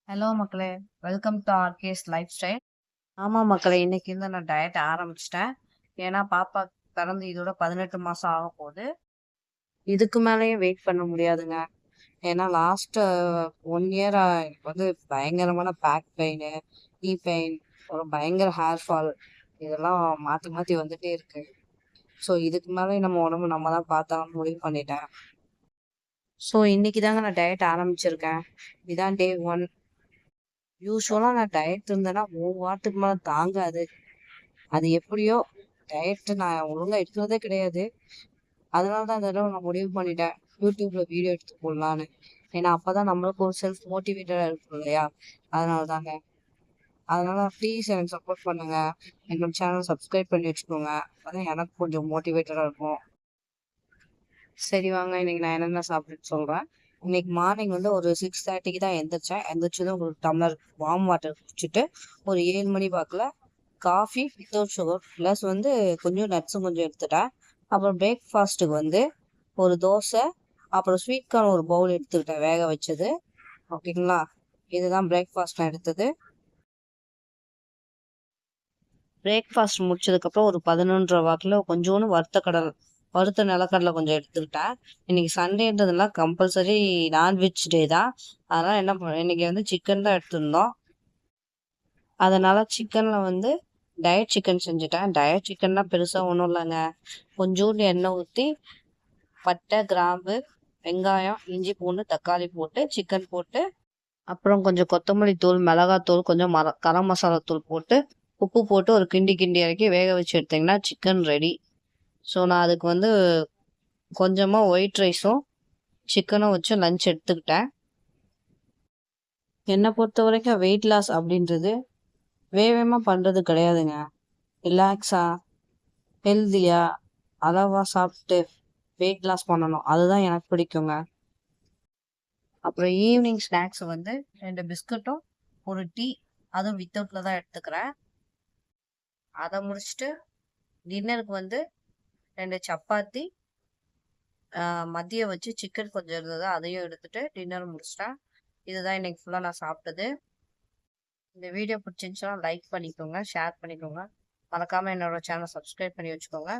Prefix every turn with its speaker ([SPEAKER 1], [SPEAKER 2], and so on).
[SPEAKER 1] Hello மக்களே, welcome to ஆர்கேஸ் life style. ஆமாம் மக்களே, இன்னைக்கு இருந்து நான் டயட் ஆரம்பிச்சிட்டேன். ஏன்னா பாப்பா பிறந்து இதோட 18 மாதம் ஆக போகுது. இதுக்கு மேலேயும் வெயிட் பண்ண முடியாதுங்க. ஏன்னா லாஸ்ட் 1 இயர் எனக்கு வந்து பயங்கரமான பேக் பெயின், நீ பெயின், ஒரு பயங்கர ஹேர் ஃபால் இதெல்லாம் மாற்றி மாற்றி வந்துட்டே இருக்கு. ஸோ இதுக்கு மேலே நம்ம உடம்பு நம்ம தான் பார்த்தா முடிவு பண்ணிட்டேன். ஸோ இன்னைக்கு தாங்க நான் டயட் ஆரம்பிச்சிருக்கேன். இதான் டே 1. யூஸ்வலாக நான் டயட் இருந்தேன்னா 3 வாரத்துக்கு மேலே தாங்காது. அது எப்படியோ டயட் நான் ஒழுங்காக எடுக்கிறதே கிடையாது. அதனால தான் இந்த தடவை நான் முடிவு பண்ணிட்டேன் யூடியூப்ல வீடியோ எடுத்து போடலான்னு. ஏன்னா அப்பதான் நம்மளுக்கு ஒரு செல்ஃப் மோட்டிவேட்டடா இருக்கும் இல்லையா? அதனால தாங்க. அதனால ப்ளீஸ் எனக்கு சப்போர்ட் பண்ணுங்க. என்னோட சேனல் சப்ஸ்கிரைப் பண்ணி வச்சுக்கோங்க. அதான் எனக்கு கொஞ்சம் மோட்டிவேட்டடா இருக்கும். சரி வாங்க, இன்னைக்கு நான் என்னென்ன சாப்பிட்டுட்டு சொல்றேன். இன்னைக்கு மார்னிங் வந்து ஒரு 6:30க்கு தான் எந்திரிச்சேன். எந்திரிச்சதும் ஒரு டம்ளர் வார்ம் வாட்டர் குடிச்சிட்டு ஒரு 7 மணி வாக்கில் காஃபி வித்தவுட் சுகர் ப்ளஸ் வந்து கொஞ்சம் நட்ஸும் கொஞ்சம் எடுத்துட்டேன். அப்புறம் பிரேக்ஃபாஸ்ட்டுக்கு வந்து ஒரு தோசை, அப்புறம் ஸ்வீட் கார்ன் ஒரு பவுல் எடுத்துக்கிட்டேன் வேக வச்சது. ஓகேங்களா? இதுதான் பிரேக்ஃபாஸ்ட் நான் எடுத்தது. பிரேக்ஃபாஸ்ட் முடிச்சதுக்கப்புறம் ஒரு 11:30 வாக்கில் கொஞ்சோண்டு வறுத்த நிலக்கடலை கொஞ்சம் எடுத்துக்கிட்டேன். இன்னைக்கு சண்டேன்றதுலாம் கம்பல்சரி நான்வெஜ் டே தான். அதனால என்ன பண்ண இன்னைக்கு வந்து சிக்கன் தான் எடுத்திருந்தோம். அதனால சிக்கன்ல வந்து டயட் சிக்கன் செஞ்சுட்டேன். டயட் சிக்கன்னா பெருசா ஒன்றும் இல்லைங்க. கொஞ்சோண்டு எண்ணெய் ஊற்றி பட்டை, கிராம்பு, வெங்காயம், இஞ்சி, பூண்டு, தக்காளி போட்டு சிக்கன் போட்டு அப்புறம் கொஞ்சம் கொத்தமல்லி தூள், மிளகாத்தூள், கொஞ்சம் கரம் மசாலா தூள் போட்டு உப்பு போட்டு ஒரு கிண்டி கிண்டி இறக்கி வேக வச்சு எடுத்தீங்கன்னா சிக்கன் ரெடி. ஸோ நான் அதுக்கு வந்து கொஞ்சமாக ஒயிட் ரைஸும் சிக்கனும் வச்சு லஞ்ச் எடுத்துக்கிட்டேன். என்னை பொறுத்த வரைக்கும் வெயிட் லாஸ் அப்படின்றது வேகமாக பண்ணுறது கிடையாதுங்க. ரிலாக்ஸாக ஹெல்த்தியாக அளவாக சாப்பிட்டு வெயிட் லாஸ் பண்ணணும். அதுதான் எனக்கு பிடிக்குங்க. அப்புறம் ஈவினிங் ஸ்நாக்ஸ் வந்து 2 பிஸ்கட்டும் ஒரு டீ, அதுவும் வித்தவுட்டில் தான் எடுத்துக்கிறேன். அதை முடிச்சுட்டு டின்னருக்கு வந்து 2 சப்பாத்தி, மதியம் வச்சு சிக்கன் கொஞ்சம் இருந்தது, அதையும் எடுத்துட்டு டின்னர் முடிச்சிட்டேன். இதுதான் இன்னைக்கு ஃபுல்லாக நான் சாப்பிட்டது. இந்த வீடியோ பிடிச்சிருந்துச்சுன்னா லைக் பண்ணிக்கோங்க, ஷேர் பண்ணிக்கோங்க. மறக்காமல் என்னோட சேனல் சப்ஸ்கிரைப் பண்ணி வச்சுக்கோங்க.